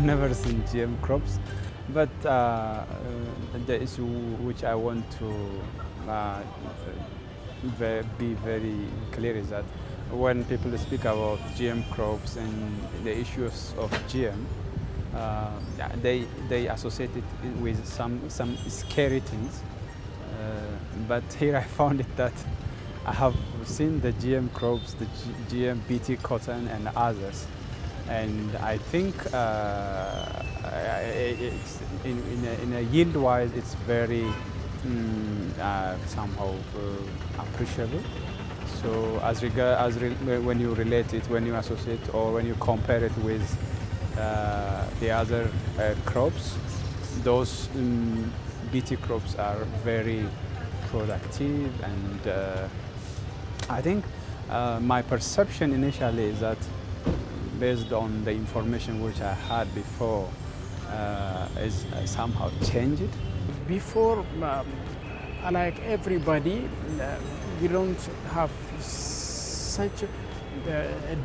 never seen GM crops, but the issue which I want to be very clear is that when people speak about GM crops and the issues of GM, they associate it with some scary things. But here I found it that I have seen the GM crops, the GM BT cotton and others, and I think it's in a yield-wise, it's very somehow appreciable. So when you relate it, when you associate or when you compare it with the other crops, those BT crops are very productive, and I think my perception initially is that, based on the information which I had before, is somehow changed. Before, like everybody, we don't have such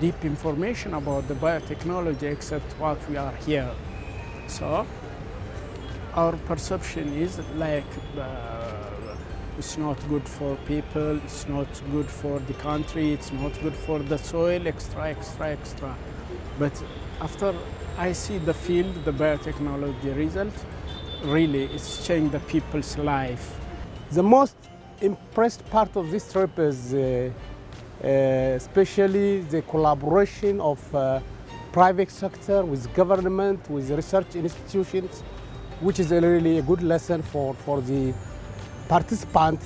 deep information about the biotechnology except what we are here. So our perception is like it's not good for people, it's not good for the country, it's not good for the soil, extra. But after I see the field, the biotechnology result, really it's changed the people's life. The most impressed part of this trip is especially the collaboration of private sector with government, with research institutions, which is really a good lesson for the participant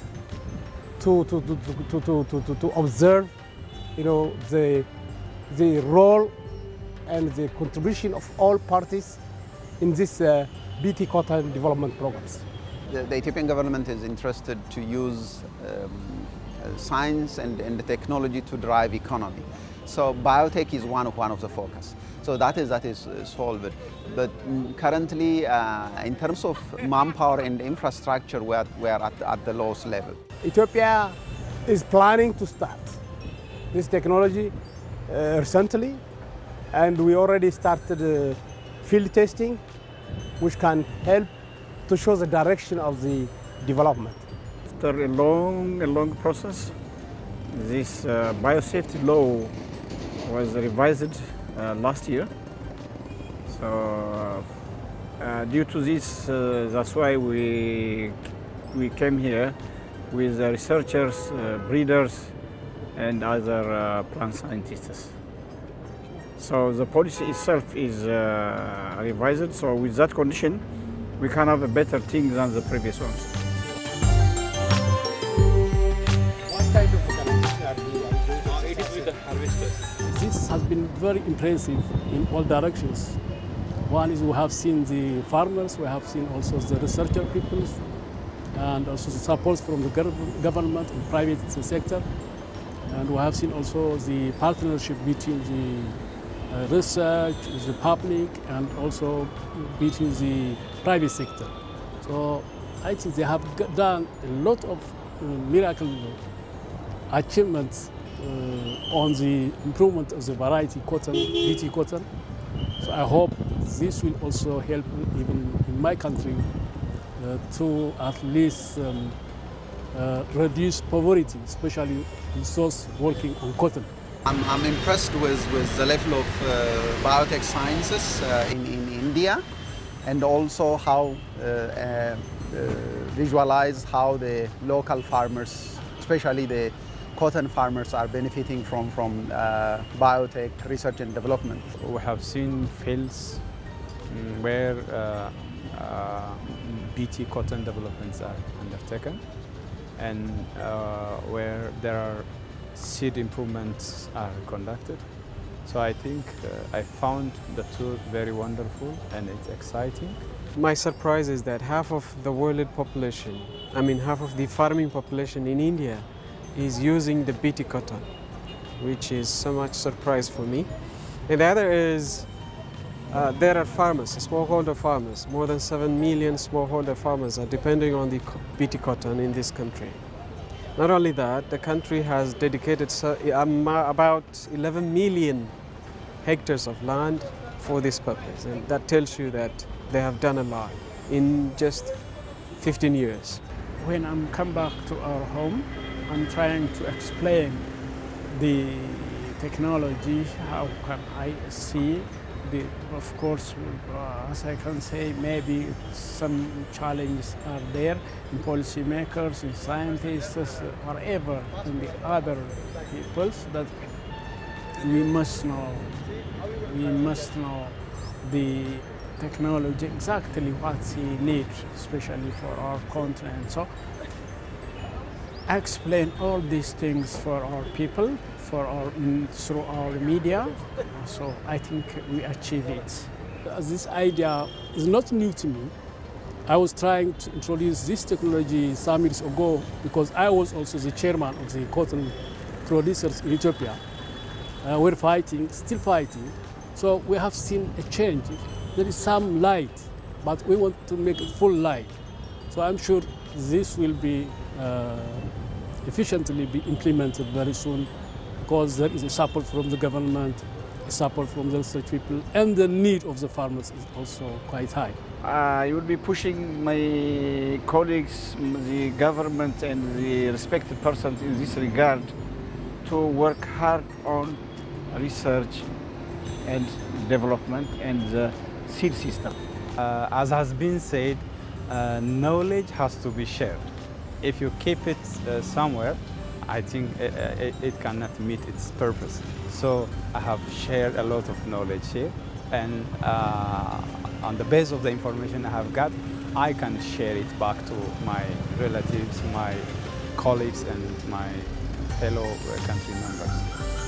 to observe, the role and the contribution of all parties in this BT cotton development programs. The Ethiopian government is interested to use science and the technology to drive economy. So biotech is one of the focus. So that is solved. But currently, in terms of manpower and infrastructure, we are at the lowest level. Ethiopia is planning to start this technology recently, and we already started field testing, which can help to show the direction of the development. After a long process, this biosafety law was revised last year. So due to this, that's why we came here with researchers, breeders, and other plant scientists. So the policy itself is revised. So with that condition, we can have a better thing than the previous ones. What kind of organization are you? It is with the harvesters. This has been very impressive in all directions. One is we have seen the farmers, we have seen also the researcher people, and also the support from the government and private sector. And we have seen also the partnership between the research, the public, and also between the private sector. So I think they have done a lot of miracle achievements on the improvement of the variety cotton, BT cotton. So I hope this will also help even in my country to at least reduce poverty, especially in those working on cotton. I'm impressed with the level of biotech sciences in India, and also how visualize how the local farmers, especially the cotton farmers, are benefiting from biotech research and development. We have seen fields where BT cotton developments are undertaken, and where there are seed improvements are conducted. So I think I found the tour very wonderful, and it's exciting. My surprise is that half of the world population, half of the farming population in India is using the BT cotton, which is so much surprise for me. And the other is there are farmers, smallholder farmers. More than 7 million smallholder farmers are depending on the BT cotton in this country. Not only that, the country has dedicated about 11 million hectares of land for this purpose. And that tells you that they have done a lot in just 15 years. When I'm come back to our home, I'm trying to explain the technology, how can I see the, of course, as I can say, maybe some challenges are there in policymakers, in scientists, whatever, in the other peoples, that we must know the technology, exactly what we need, especially for our country. And so I explain all these things for our people, through our media. So I think we achieve it. This idea is not new to me. I was trying to introduce this technology some years ago because I was also the chairman of the cotton producers in Ethiopia. We're fighting, still fighting. So we have seen a change. There is some light, but we want to make it full light. So I'm sure this will be efficiently be implemented very soon, because there is a support from the government, a support from the research people, and the need of the farmers is also quite high. I will be pushing my colleagues, the government and the respected persons in this regard to work hard on research and development and the seed system. As has been said, knowledge has to be shared. If you keep it somewhere, I think it cannot meet its purpose. So I have shared a lot of knowledge here, and on the basis of the information I have got, I can share it back to my relatives, my colleagues, and my fellow country members.